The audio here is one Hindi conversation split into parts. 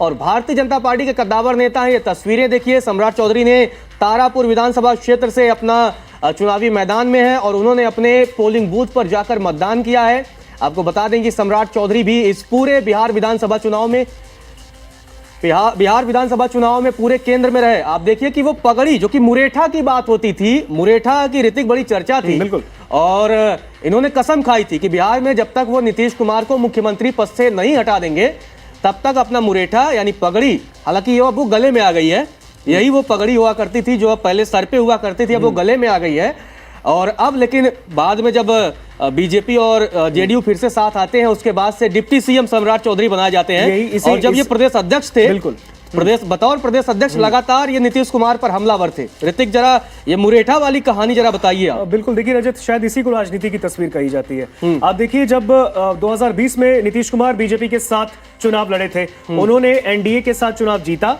और भारतीय जनता पार्टी के कद्दावर नेता हैं। ये तस्वीरें देखिए, सम्राट चौधरी ने तारापुर विधानसभा क्षेत्र से अपना चुनावी मैदान में है और उन्होंने अपने पोलिंग बूथ पर जाकर मतदान किया है। आपको बता दें कि सम्राट चौधरी भी इस पूरे बिहार विधानसभा चुनाव में पूरे केंद्र में रहे। आप देखिए कि वो पगड़ी, जो कि मुरेठा की बात होती थी, मुरेठा की ऋतिक बड़ी चर्चा थी, बिल्कुल, और इन्होंने कसम खाई थी कि बिहार में जब तक वो नीतीश कुमार को मुख्यमंत्री पद से नहीं हटा देंगे तब तक अपना मुरेठा यानी पगड़ी, हालांकि ये अब वो गले में आ गई है, यही वो पगड़ी हुआ करती थी जो अब पहले सर पे हुआ करती थी, अब वो गले में आ गई है। और अब लेकिन बाद में जब बीजेपी और जेडीयू फिर से साथ आते हैं, उसके बाद से डिप्टी सीएम सम्राट चौधरी बनाए जाते हैं। और जब ये प्रदेश अध्यक्ष थे, बिल्कुल बतौर प्रदेश अध्यक्ष लगातार ये नीतीश कुमार पर हमलावर थे। ऋतिक, जरा ये मुरेठा वाली कहानी जरा बताइए आप। बिल्कुल, देखिए रजत, शायद इसी को राजनीति की तस्वीर कही जाती है। आप देखिए, जब 2020 में नीतीश कुमार बीजेपी के साथ चुनाव लड़े थे, उन्होंने एनडीए के साथ चुनाव जीता,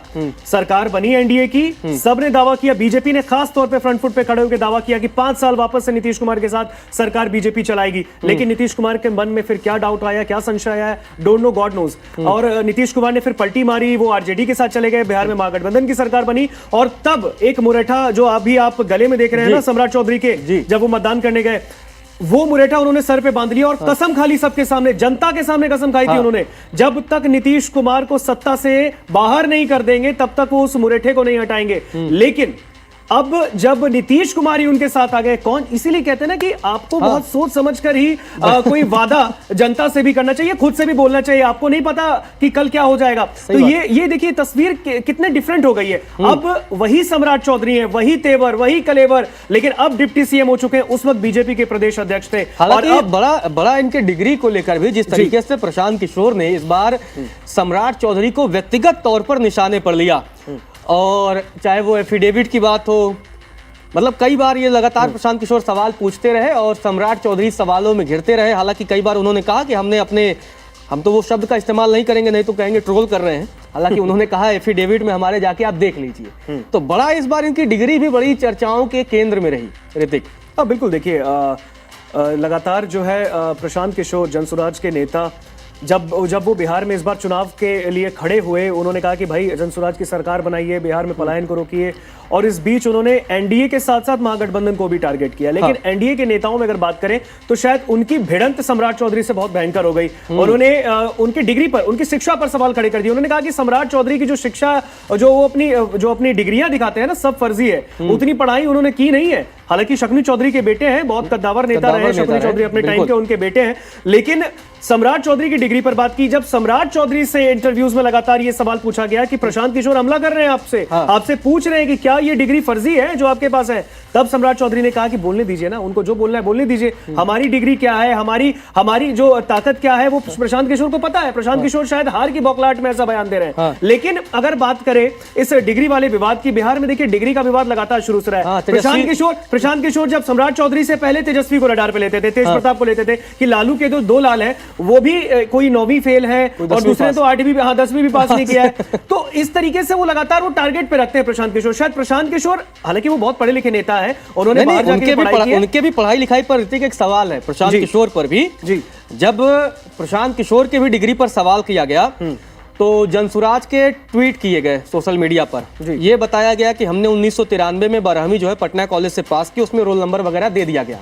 सरकार बनी एनडीए की, सबने दावा किया, बीजेपी ने खास तौर पे फ्रंट फुट पे खड़े होकर दावा किया कि 5 साल वापस से नीतीश कुमार के साथ सरकार बीजेपी चलाएगी। लेकिन नीतीश कुमार के मन में फिर क्या डाउट आया, क्या संशय आया, डोंट नो, गॉड नोज। और नीतीश कुमार ने फिर पलटी मारी, वो आरजेडी के साथ चले गए, बिहार में महागठबंधन की सरकार बनी, और तब एक मुरेठा जो अभी आप गले में देख रहे हैं ना सम्राट चौधरी के, जब वो मतदान करने गए, वो मुरेठा उन्होंने सर पे बांध लिया और कसम खा ली सबके सामने, जनता के सामने कसम खाई थी उन्होंने, जब तक नीतीश कुमार को सत्ता से बाहर नहीं कर देंगे तब तक वो उस मुरेठे को नहीं हटाएंगे। लेकिन अब जब नीतीश कुमार ही उनके साथ आ गए, कौन, इसीलिए कहते हैं ना कि आपको बहुत सोच समझकर ही कोई वादा जनता से भी करना चाहिए, खुद से भी बोलना चाहिए। आपको नहीं पता कि कल क्या हो जाएगा। तो ये देखिए तस्वीर कितने डिफरेंट हो गई है। अब वही सम्राट चौधरी है, वही तेवर, वही कलेवर, लेकिन अब डिप्टी सीएम हो चुके हैं, उस वक्त बीजेपी के प्रदेश अध्यक्ष थे। और अब बड़ा इनके डिग्री को लेकर भी जिस तरीके से प्रशांत किशोर ने इस बार सम्राट चौधरी को व्यक्तिगत तौर पर निशाने पर लिया, और चाहे वो एफिडेविट की बात हो, मतलब कई बार ये लगातार प्रशांत किशोर सवाल पूछते रहे और सम्राट चौधरी सवालों में घिरते रहे। हालांकि कई बार उन्होंने कहा कि हम तो वो शब्द का इस्तेमाल नहीं करेंगे, नहीं तो कहेंगे ट्रोल कर रहे हैं। हालांकि उन्होंने कहा एफिडेविट में हमारे जाके आप देख लीजिए। तो बड़ा इस बार इनकी डिग्री भी बड़ी चर्चाओं के केंद्र में रही। ऋतिक, बिल्कुल, देखिए लगातार जो है प्रशांत किशोर जनसुराज के नेता, जब वो बिहार में इस बार चुनाव के लिए खड़े हुए, उन्होंने कहा कि भाई जनसुराज की सरकार बनाइए, बिहार में पलायन को रोकिए, और इस बीच उन्होंने एनडीए के साथ साथ महागठबंधन को भी टारगेट किया। लेकिन एनडीए के नेताओं में अगर बात करें तो शायद उनकी भिड़ंत सम्राट चौधरी से बहुत भयंकर हो गई। उन्होंने उनकी डिग्री पर, उनकी शिक्षा पर सवाल खड़े कर दिए। उन्होंने कहा कि सम्राट चौधरी की जो शिक्षा, जो अपनी डिग्रियां दिखाते हैं ना, सब फर्जी है, उतनी पढ़ाई उन्होंने की नहीं है। हालांकि शकुनी चौधरी के बेटे हैं, बहुत कद्दावर नेता रहे शकुनी चौधरी अपने टाइम के, उनके बेटे हैं। लेकिन सम्राट चौधरी की डिग्री पर बात की, जब सम्राट चौधरी से इंटरव्यूज में लगातार ये सवाल पूछा गया कि प्रशांत किशोर हमला कर रहे हैं आपसे पूछ रहे हैं कि क्या ये डिग्री फर्जी है जो आपके पास है, तब सम्राट चौधरी ने कहा कि बोलने दीजिए ना, उनको जो बोलना है बोलने दीजिए, हमारी डिग्री क्या है, हमारी जो ताकत क्या है वो प्रशांत किशोर को पता है। प्रशांत किशोर शायद हार की बौखलाहट में ऐसा बयान दे रहे हैं। लेकिन अगर बात करें इस डिग्री वाले विवाद की, बिहार में देखिए डिग्री का विवाद लगातार शुरू से रहा है। प्रशांत किशोर जब सम्राट चौधरी से पहले तेजस्वी को रडार पे लेते थे, तेज प्रताप को लेते थे कि लालू के दो लाल हैं, वो भी कोई 9वीं फेल है और दूसरे तो 8वीं 10वीं भी पास नहीं किया है। तो इस तरीके से वो लगातार वो टारगेट पे रखते हैं प्रशांत किशोर। शायद प्रशांत किशोर, हालांकि वो बहुत पढ़े लिखे नेता है, उन्होंने उनके भी पढ़ाई लिखाई पर ऋतिक एक सवाल है प्रशांत किशोर पर भी। जब प्रशांत किशोर के भी डिग्री पर सवाल किया गया तो जनसुराज के ट्वीट किए गए सोशल मीडिया पर, ये बताया गया कि हमने 1993 में 12वीं जो है पटना कॉलेज से पास की, उसमें रोल नंबर वगैरह दे दिया गया।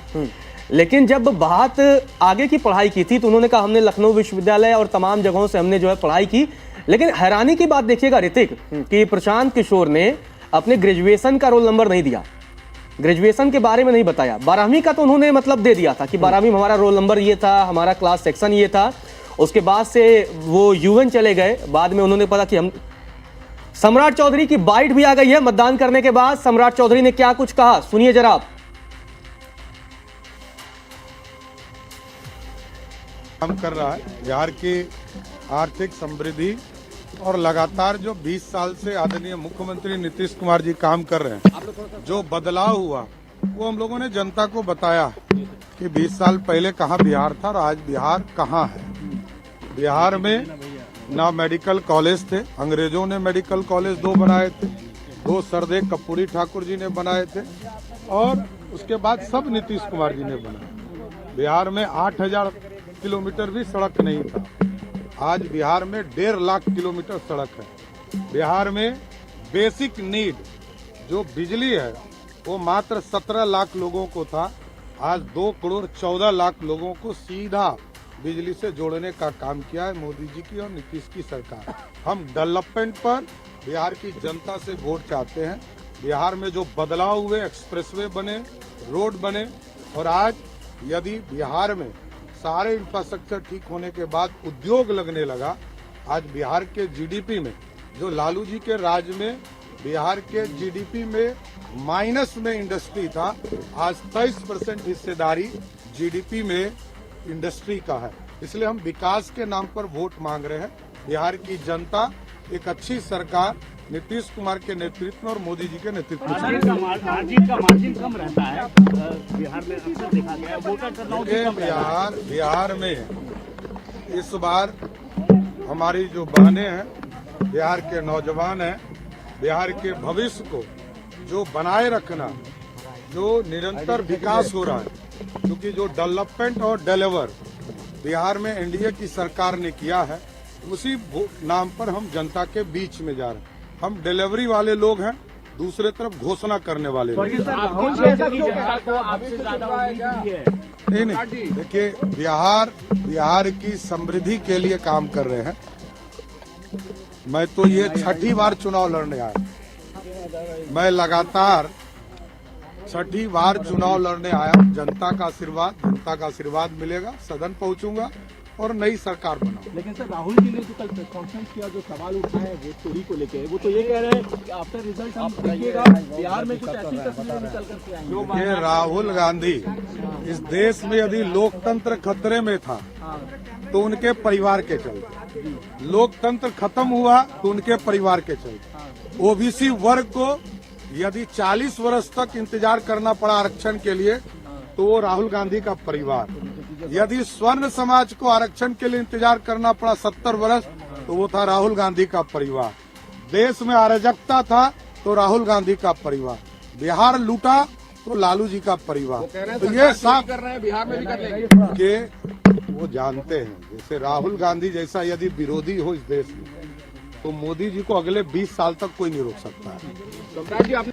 लेकिन जब बात आगे की पढ़ाई की थी तो उन्होंने कहा हमने लखनऊ विश्वविद्यालय और तमाम जगहों से हमने जो है पढ़ाई की। लेकिन हैरानी की बात देखिएगा ऋतिक कि प्रशांत किशोर ने अपने ग्रेजुएशन का रोल नंबर नहीं दिया, ग्रेजुएशन के बारे में नहीं बताया। 12वीं का तो उन्होंने मतलब दे दिया था कि 12वीं में हमारा रोल नंबर ये था, हमारा क्लास सेक्शन ये था। उसके बाद से वो यूएन चले गए, बाद में उन्होंने पता कि हम, सम्राट चौधरी की बाइट भी आ गई है मतदान करने के बाद। सम्राट चौधरी ने क्या कुछ कहा, सुनिए जरा आप। काम कर रहा है बिहार की आर्थिक समृद्धि, और लगातार जो 20 साल से आदरणीय मुख्यमंत्री नीतीश कुमार जी काम कर रहे हैं, जो बदलाव हुआ वो हम लोगों ने जनता को बताया कि 20 साल पहले कहाँ बिहार था और आज बिहार कहाँ है। बिहार में ना मेडिकल कॉलेज थे, अंग्रेजों ने मेडिकल कॉलेज 2 बनाए थे, 2 सरदेव कर्पूरी ठाकुर जी ने बनाए थे, और उसके बाद सब नीतीश कुमार जी ने बनाए। बिहार में 8000 किलोमीटर भी सड़क नहीं था। आज बिहार में 1.5 लाख किलोमीटर सड़क है। बिहार में बेसिक नीड जो बिजली है वो मात्र 17 लाख लोगों को था, आज 2 करोड़ 14 लाख लोगों को सीधा बिजली से जोड़ने का काम किया है मोदी जी की और नीतीश की सरकार। हम डेवलपमेंट पर बिहार की जनता से वोट चाहते हैं। बिहार में जो बदलाव हुए, एक्सप्रेसवे बने, रोड बने, और आज यदि बिहार में सारे इंफ्रास्ट्रक्चर ठीक होने के बाद उद्योग लगने लगा, आज बिहार के जीडीपी में जो लालू जी के राज में बिहार के जीडीपी में माइनस में इंडस्ट्री था, आज 23% हिस्सेदारी जीडीपी में इंडस्ट्री का है। इसलिए हम विकास के नाम पर वोट मांग रहे हैं। बिहार की जनता एक अच्छी सरकार नीतीश कुमार के नेतृत्व में और मोदी जी के नेतृत्व में। मार्जिन कम रहता है बिहार में, अक्सर देखा गया है। वोटर टर्नआउट भी कम रहता है। बिहार में इस बार हमारी जो बहनें हैं, बिहार के नौजवान हैं, बिहार के भविष्य को जो बनाए रखना, जो निरंतर विकास हो रहा है, क्योंकि जो डेवलपमेंट और डिलीवर बिहार में एनडीए की सरकार ने किया है, उसी नाम पर हम जनता के बीच में जा रहे हैं। हम डिलीवरी वाले लोग हैं, दूसरे तरफ घोषणा करने वाले लोग। नहीं, देखिए बिहार की समृद्धि के लिए काम कर रहे हैं। मैं तो ये 6ठी बार चुनाव लड़ने आया, मैं लगातार 6ठी बार चुनाव लड़ने आया। जनता का आशीर्वाद मिलेगा, सदन पहुंचूंगा और नई सरकार बनाऊंगा। लेकिन सर, राहुल जी ने जो कल प्रेस कॉन्फ्रेंस किया, जो सवाल उठाए वोट चोरी को लेकर, वो तो ये कह रहे हैं कि आफ्टर रिजल्ट हम देखिएगा बिहार में कुछ ऐसी तस्वीरें निकल करके आएंगी। ये राहुल गांधी, इस देश में यदि लोकतंत्र खतरे में था तो उनके परिवार के चलते, लोकतंत्र खत्म हुआ तो उनके परिवार के चलते, ओबीसी वर्ग को यदि 40 वर्ष तक इंतजार करना पड़ा आरक्षण के लिए तो वो राहुल गांधी का परिवार, यदि स्वर्ण समाज को आरक्षण के लिए इंतजार करना पड़ा 70 वर्ष तो वो था राहुल गांधी का परिवार, देश में अराजकता था तो राहुल गांधी का परिवार, बिहार लूटा तो लालू जी का परिवार। तो ये साफ कर रहे हैं बिहार में भी कर लेंगे कि वो जानते हैं, जैसे राहुल गांधी जैसा यदि विरोधी हो इस देश में तो मोदी जी को अगले 20 साल तक कोई नहीं रोक सकता है।